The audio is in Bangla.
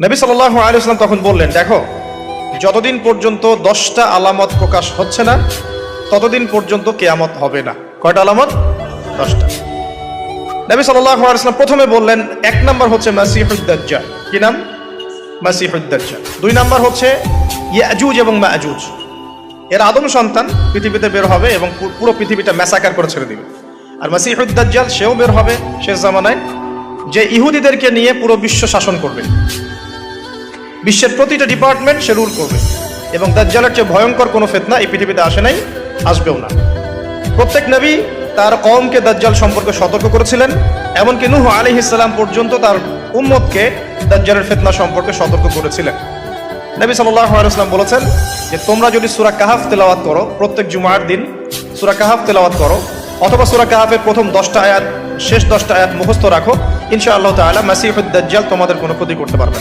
নবী সাল্লাল্লাহু আলাইহি ওয়াসাল্লাম তখন বললেন, দেখো, যতদিন পর্যন্ত 10টা আলামত প্রকাশ হচ্ছে না ততদিন পর্যন্ত কিয়ামত হবে না। কয়টা আলামত? 10টা। নবী সাল্লাল্লাহু আলাইহি ওয়াসাল্লাম প্রথমে বললেন, এক নাম্বার হচ্ছে মাসিহুদ দাজ্জাল। কি নাম? মাসিহুদ দাজ্জাল। 2 নাম্বার হচ্ছে ইয়াজুজ এবং মাজুজ। এর আদম সন্তান পৃথিবীতে বের হবে এবং পুরো পৃথিবীটা ম্যাসাকার করে ছেড়ে দিবে। আর মাসিহুদ দাজ্জাল সেও বের হবে শেষ জামানায়, যে ইহুদিদেরকে নিয়ে পুরো বিশ্ব শাসন করবে, বিশ্বের প্রতিটা ডিপার্টমেন্ট সে রুল করবে। এবং দাজ্জালের চেয়ে ভয়ঙ্কর কোনো ফিতনা এই পৃথিবীতে আসে নাই, আসবেও না। প্রত্যেক নবী তার কওমকে দাজ্জাল সম্পর্কে সতর্ক করেছিলেন, এমনকি নূহ আলাইহিস সালাম পর্যন্ত তার উম্মতকে দাজ্জালের ফিতনা সম্পর্কে সতর্ক করেছিলেন। নবী সাল্লাল্লাহু আলাইহি ওয়াসাল্লাম বলেছেন যে তোমরা যদি সূরা কাহাফ তেলাওয়াত করো, প্রত্যেক জুমার দিন সূরা কাহাফ তেলাওয়াত করো, অথবা সূরা কাহাফের প্রথম 10টা আয়াত, শেষ 10টা আয়াত মুখস্থ রাখো, ইনশাআল্লাহ তাআলা মাসিহুদ দাজ্জাল তোমাদের কোনো ক্ষতি করতে পারবে না।